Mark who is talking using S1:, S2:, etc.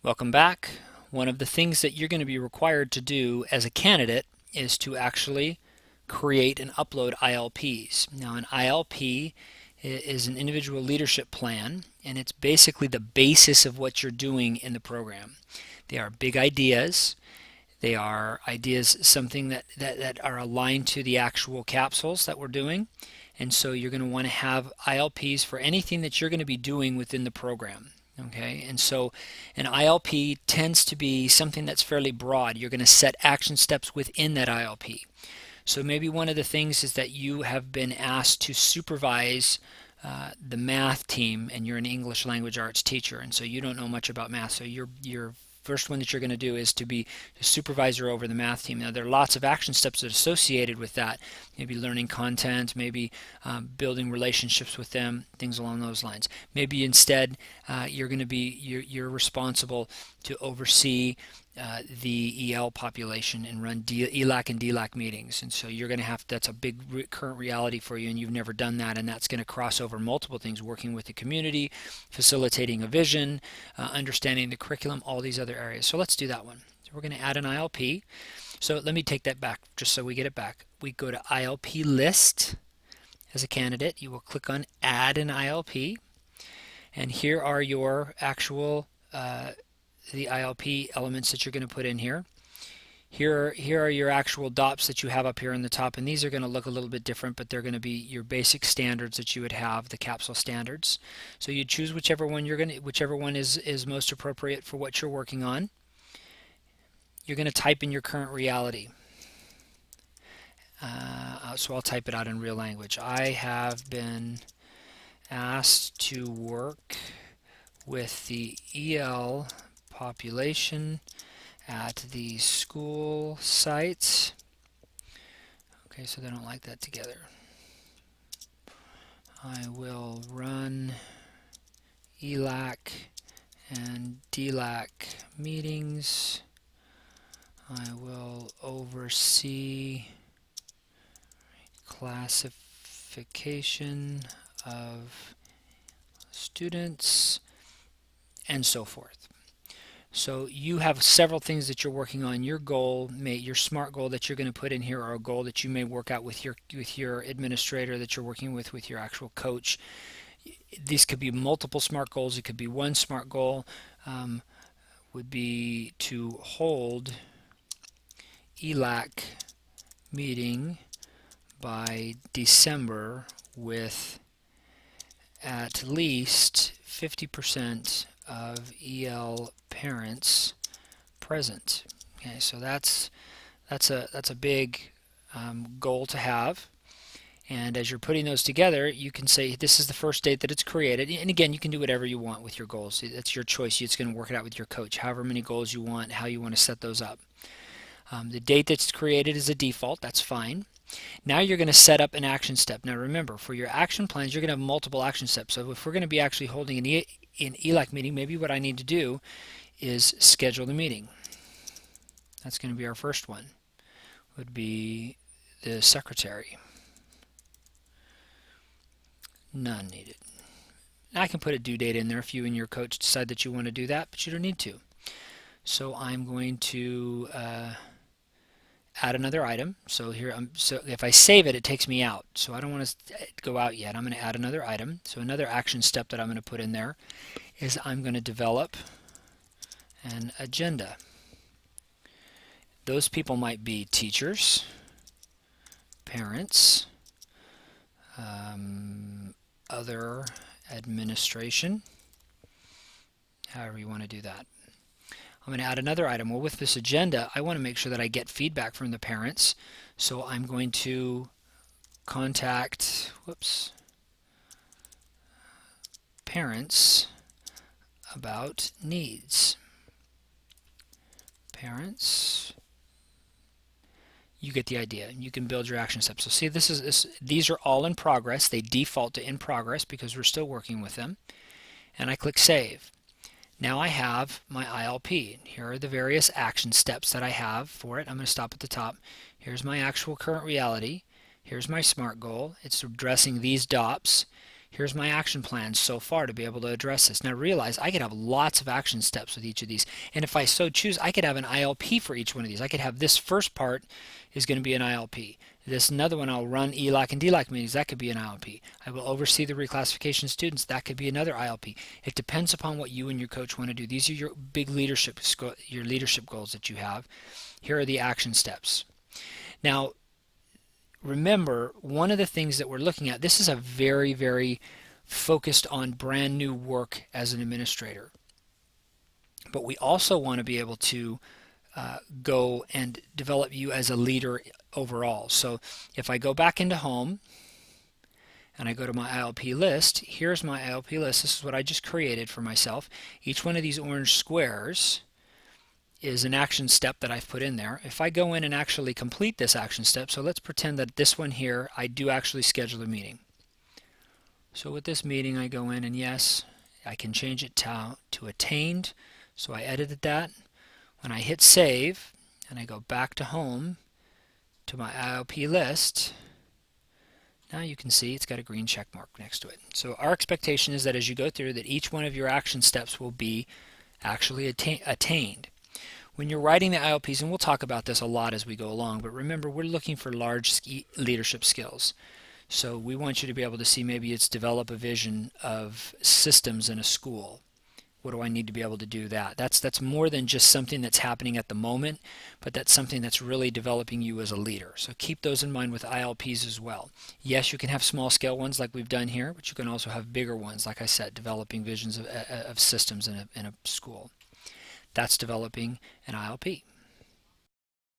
S1: Welcome back. One of the things that you're going to be required to do as a candidate is to actually create and upload ILPs. Now, an ILP is an individual leadership plan, and it's basically the basis of what you're doing in the program. They are big ideas. They are ideas, something that are aligned to the actual capsules that we're doing. And so you're going to want to have ILPs for anything that you're going to be doing within the program. Okay, and so an ILP tends to be something that's fairly broad. You're going to set action steps within that ILP. So maybe one of the things is that you have been asked to supervise the math team, and you're an English language arts teacher, and so you don't know much about math. So your first one that you're going to do is to be the supervisor over the math team. Now there are lots of action steps that are associated with that. Maybe learning content, maybe building relationships with them, things along those lines. Maybe instead you're going to be you're responsible to oversee the EL population and run ELAC and DLAC meetings. And so you're going to have, that's a big current reality for you, and you've never done that, and that's going to cross over multiple things: working with the community, facilitating a vision, understanding the curriculum, all these other areas. So let's do that one. So we're going to add an ILP. So let me take that back just so we get it back. We go to ILP list as a candidate. You will click on add an ILP, and here are your actual the ILP elements that you're going to put in here. Here are your actual DOPs that you have up here in the top, and these are going to look a little bit different, but they're going to be your basic standards that you would have, the capsule standards. So you choose whichever one is most appropriate for what you're working on. You're going to type in your current reality. So I'll type it out in real language. I have been asked to work with the EL population at the school sites. Okay, so they don't like that together. I will run ELAC and DLAC meetings. I will oversee classification of students, and so forth. So you have several things that you're working on. Your goal, your SMART goal that you're going to put in here, or a goal that you may work out with your administrator that you're working with your actual coach. These could be multiple SMART goals. It could be one SMART goal. Would be to hold ELAC meeting by December with at least 50% of EL parents present. Okay, so that's a big goal to have. And as you're putting those together, you can say this is the first date that it's created. And again, you can do whatever you want with your goals. It's your choice. It's going to work it out with your coach, however many goals you want, how you want to set those up. The date that's created is a default. That's fine. Now you're going to set up an action step. Now remember, for your action plans, you're going to have multiple action steps. So if we're going to be actually holding an ELAC meeting, maybe what I need to do is schedule the meeting. That's going to be our first one. Would be the secretary. None needed. Now I can put a due date in there if you and your coach decide that you want to do that, but you don't need to. So I'm going to add another item. So here, so if I save it, it takes me out. So I don't want to go out yet. I'm going to add another item. So another action step that I'm going to put in there is I'm going to develop an agenda. Those people might be teachers, parents, other administration, however you want to do that. I'm going to add another item. Well, with this agenda, I want to make sure that I get feedback from the parents. So I'm going to contact, parents about needs. Parents, you get the idea. You can build your action steps. So see, these are all in progress. They default to in progress because we're still working with them. And I click Save. Now I have my ILP. Here are the various action steps that I have for it. I'm going to stop at the top. Here's my actual current reality. Here's my SMART goal. It's addressing these DOPs. Here's my action plan so far to be able to address this. Now realize I could have lots of action steps with each of these, and if I so choose, I could have an ILP for each one of these. I could have this first part is going to be an ILP. This another one, I'll run ELAC and DLAC meetings. That could be an ILP. I will oversee the reclassification students. That could be another ILP. It depends upon what you and your coach want to do. These are your big leadership goals that you have. Here are the action steps. Now, remember, one of the things that we're looking at, this is a very, very focused on brand new work as an administrator. But we also want to be able to go and develop you as a leader overall. So if I go back into home and I go to my ILP list, here's my ILP list. This is what I just created for myself. Each one of these orange squares is an action step that I've put in there. If I go in and actually complete this action step, so let's pretend that this one here, I do actually schedule a meeting. So with this meeting, I go in and yes, I can change it to attained. So I edited that. When I hit save and I go back to home to my ILP list, now you can see it's got a green check mark next to it. So our expectation is that as you go through that each one of your action steps will be actually attained. When you're writing the ILPs, and we'll talk about this a lot as we go along, but remember we're looking for large leadership skills. So we want you to be able to see maybe it's develop a vision of systems in a school. What do I need to be able to do that? That's more than just something that's happening at the moment, but that's something that's really developing you as a leader. So keep those in mind with ILPs as well. Yes, you can have small scale ones like we've done here, but you can also have bigger ones, like I said, developing visions of systems in a school. That's developing an ILP.